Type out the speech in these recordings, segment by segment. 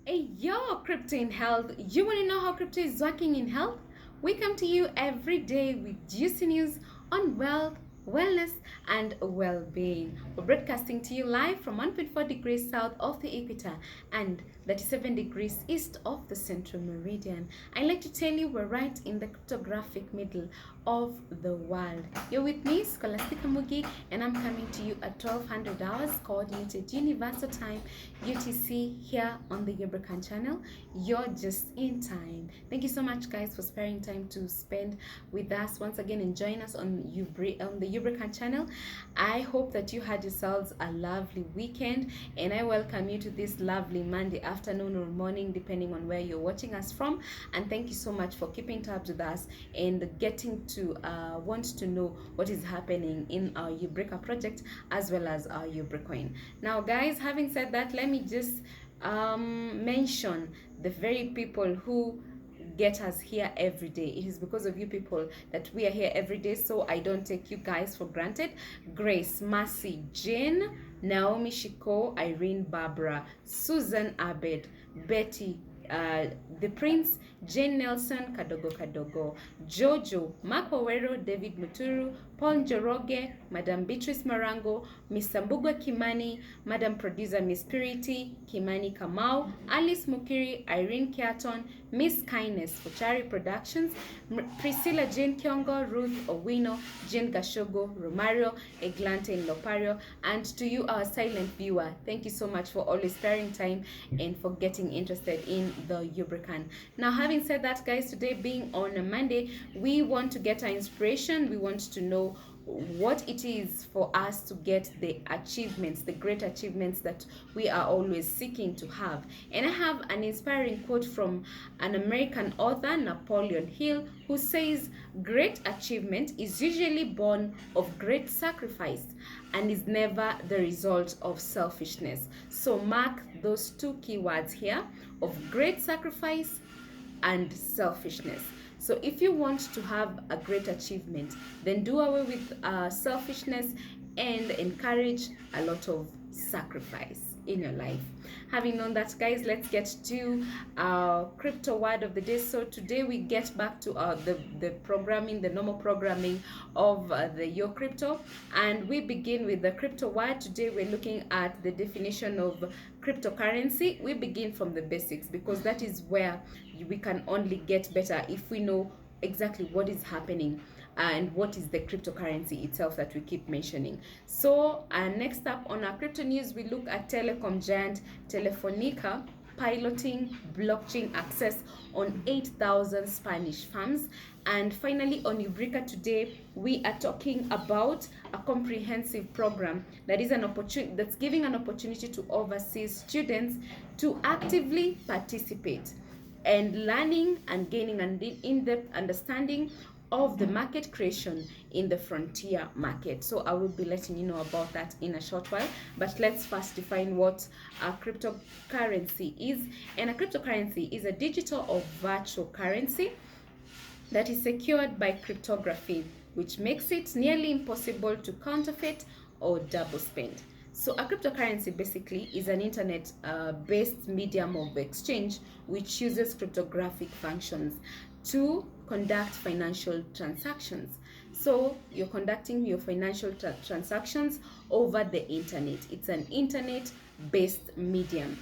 Hey, yo, Crypto in Health. You want to know how crypto is working in health? We come to you every day with juicy news on wealth, wellness, and well being. We're broadcasting to you live from 1.4 degrees south of the equator and 37 degrees east of the central meridian. I like to tell you we're right in the cryptographic middle of the world. You're with me, Scholastica Mugi, and I'm coming to you at 1200 hours coordinated universal time UTC here on the Yubrican channel. You're just in time. Thank you so much, guys, for sparing time to spend with us once again and join us on the Yubrican channel. I hope that you had yourselves a lovely weekend, and I welcome you to this lovely Monday afternoon or morning, depending on where you're watching us from. And thank you so much for keeping tabs with us and getting to want to know what is happening in our Eureka project as well as our Ubrecoin. Now, guys, having said that, let me just mention the very people who get us here every day. It is because of you people that we are here every day, so I don't take you guys for granted. Grace, Mercy, Jane, Naomi Shiko, Irene, Barbara, Susan Abed, Betty, the Prince, Jane Nelson, Kadogo Kadogo, Jojo, Mark Owero, David Muturu, Paul Njoroge, Madam Beatrice Marango, Mr. Mbugwe Kimani, Madam Producer Miss Purity, Kimani Kamau, Alice Mukiri, Irene Kiaton, Miss Kindness, Fuchari Productions, Priscilla Jane Kiongo, Ruth Owino, Jane Gashogo, Romario, Eglante Lopario, and to you, our silent viewer, thank you so much for always sparing time and for getting interested in the Yubrican. Now, having said that, guys, today being on a Monday, we want to get our inspiration. We want to know what it is for us to get the achievements, the great achievements that we are always seeking to have. And I have an inspiring quote from an American author, Napoleon Hill, who says, "Great achievement is usually born of great sacrifice and is never the result of selfishness." So mark those two keywords here of great sacrifice and selfishness. So if you want to have a great achievement, then do away with selfishness and encourage a lot of sacrifice in your life. Having known that, guys, let's get to our crypto word of the day. So today we get back to the programming, the normal programming of the Your Crypto, and we begin with the crypto word. Today we're looking at the definition of cryptocurrency. We begin from the basics because that is where we can only get better if we know exactly what is happening and what is the cryptocurrency itself that we keep mentioning. So next up on our crypto news, we look at telecom giant Telefonica piloting blockchain access on 8,000 Spanish farms. And finally, on Eureka today, we are talking about a comprehensive program that is an opportunity that's giving an opportunity to overseas students to actively participate and learning and gaining an in-depth understanding of the market creation in the frontier market. So I will be letting you know about that in a short while, but let's first define what a cryptocurrency is. And a cryptocurrency is a digital or virtual currency that is secured by cryptography, which makes it nearly impossible to counterfeit or double spend. So a cryptocurrency basically is an internet-based medium of exchange which uses cryptographic functions to conduct financial transactions. So you're conducting your financial transactions over the internet. It's an internet-based medium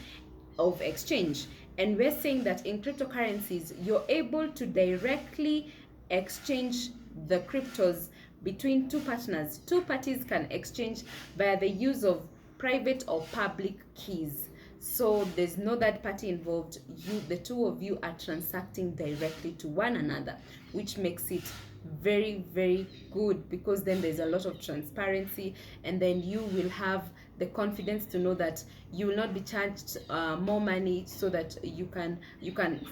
of exchange. And we're saying that in cryptocurrencies, you're able to directly exchange the cryptos between two partners. Two parties can exchange via the use of private or public keys. So there's no third party involved. The two of you are transacting directly to one another, which makes it very, very good because then there's a lot of transparency, and then you will have the confidence to know that you will not be charged more money, so that you can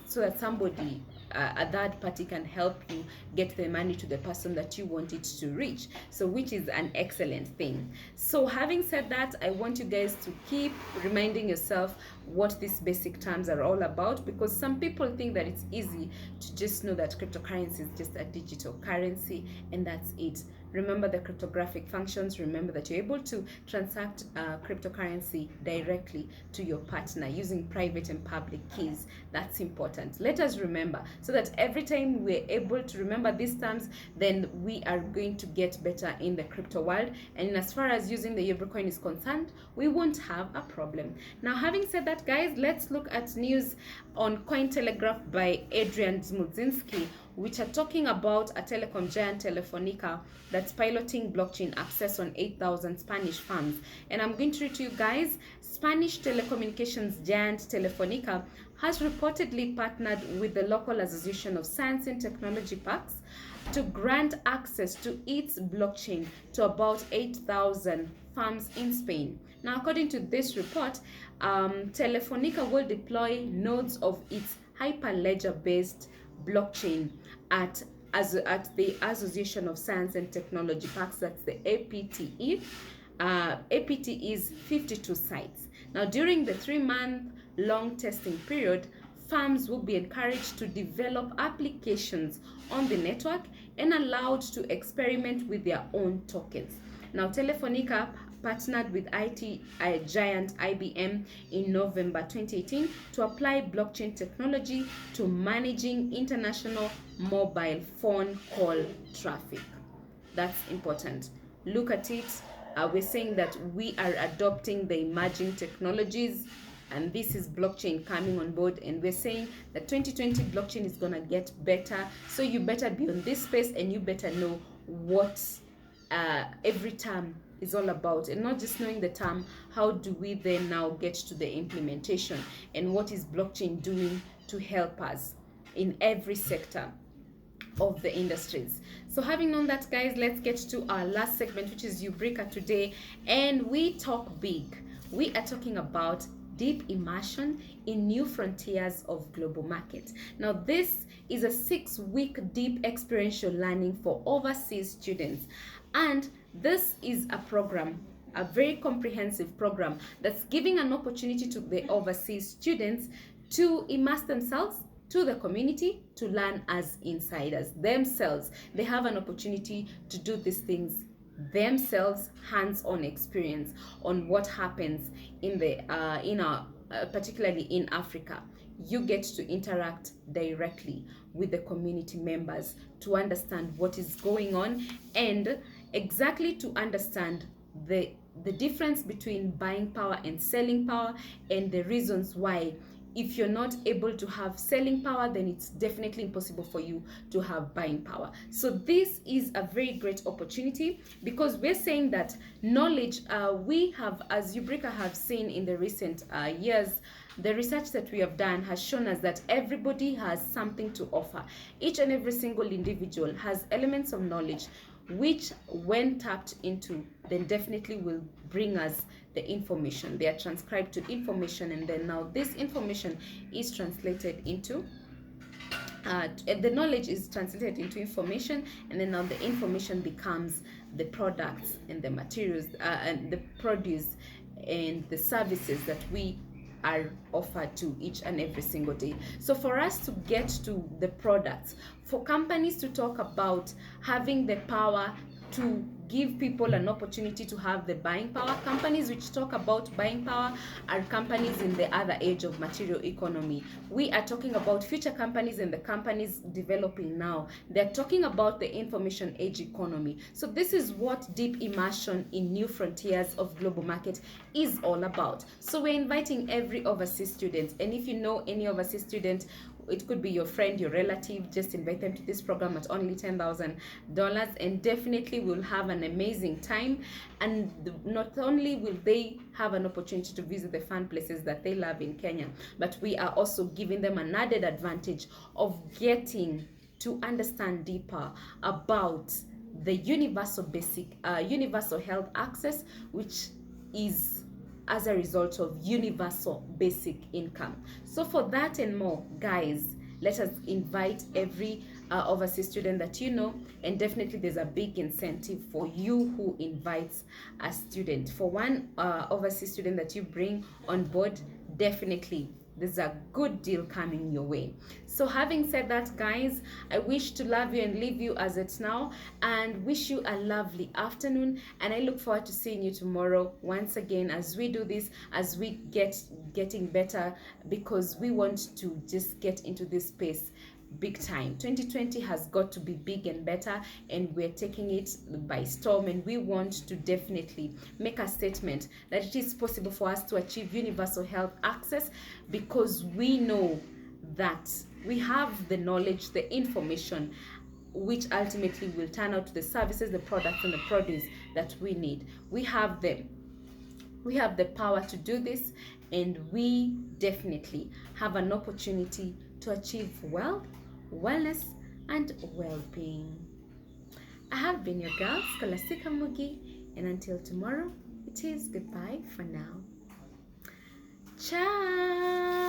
so that somebody a third party can help you get the money to the person that you want it to reach. So which is an excellent thing. So having said that, I want you guys to keep reminding yourself what these basic terms are all about, because some people think that it's easy to just know that cryptocurrency is just a digital currency and that's it. remember the cryptographic functions, remember that you're able to transact cryptocurrency directly to your partner using private and public keys. That's important. Let us remember, so that every time we're able to remember these terms, then we are going to get better in the crypto world. And as far as using the Yobri is concerned, we won't have a problem. Now, having said that, guys, let's look at news on Cointelegraph by Adrian Zmudzinski, which are talking about a telecom giant, Telefonica, that's piloting blockchain access on 8,000 Spanish farms. And I'm going to read to you guys, Spanish telecommunications giant Telefonica has reportedly partnered with the local Association of Science and Technology Parks to grant access to its blockchain to about 8,000 farms in Spain. Now, according to this report, Telefonica will deploy nodes of its Hyperledger-based blockchain at the Association of Science and Technology Parks, that's the APTE. APTE is 52 sites. Now, during the 3-month long testing period, farms will be encouraged to develop applications on the network and allowed to experiment with their own tokens. Now, Telefonica partnered with IT giant IBM in November 2018 to apply blockchain technology to managing international mobile phone call traffic. That's important. Look at it. We're saying that we are adopting the emerging technologies, and this is blockchain coming on board, and we're saying that 2020 blockchain is gonna get better. So you better be on this space, and you better know what every term is all about, and not just knowing the term. How do we then now get to the implementation, and what is blockchain doing to help us in every sector of the industries? So having known that, guys, let's get to our last segment, which is Eureka today, and we talk big. We are talking about deep immersion in new frontiers of global market. Now, this is a 6-week deep experiential learning for overseas students, and this is a program, a very comprehensive program that's giving an opportunity to the overseas students to immerse themselves to the community, to learn as insiders themselves. They have an opportunity to do these things themselves, hands-on experience on what happens in the particularly in Africa. You get to interact directly with the community members to understand what is going on, and exactly to understand the difference between buying power and selling power, and the reasons why. If you're not able to have selling power, then it's definitely impossible for you to have buying power. So this is a very great opportunity, because we're saying that knowledge, we have, as Eureka have seen in the recent years, the research that we have done has shown us that everybody has something to offer. Each and every single individual has elements of knowledge which, when tapped into, then definitely will bring us the information. They are transcribed to information, and then now this information is translated into the knowledge is translated into information, and then now the information becomes the products and the materials and the produce and the services that we are offered to each and every single day. So for us to get to the products, for companies to talk about having the power to give people an opportunity to have the buying power, companies which talk about buying power are companies in the other age of material economy. We are talking about future companies and the companies developing now. They're talking about the information age economy. So this is what deep immersion in new frontiers of global market is all about. So we're inviting every overseas student, and if you know any overseas student, it could be your friend, your relative, just invite them to this program at only $10,000, and definitely we'll have an amazing time. And not only will they have an opportunity to visit the fun places that they love in Kenya, but we are also giving them an added advantage of getting to understand deeper about the universal health access, which is as a result of universal basic income. So for that and more, guys, let us invite every overseas student that you know, and definitely there's a big incentive for you who invites a student. For one overseas student that you bring on board, definitely there's a good deal coming your way. So having said that, guys, I wish to love you and leave you as it's now, and wish you a lovely afternoon, and I look forward to seeing you tomorrow once again as we do this, as we getting better, because we want to just get into this space big time. 2020 has got to be big and better, and we're taking it by storm, and we want to definitely make a statement that it is possible for us to achieve universal health access, because we know that we have the knowledge, the information, which ultimately will turn out to the services, the products, and the produce that we need. We have them. We have the power to do this, and we definitely have an opportunity to achieve wealth, wellness, and well-being. I have been your girl, Scholastica Mugi, and until tomorrow, it is goodbye for now. Ciao!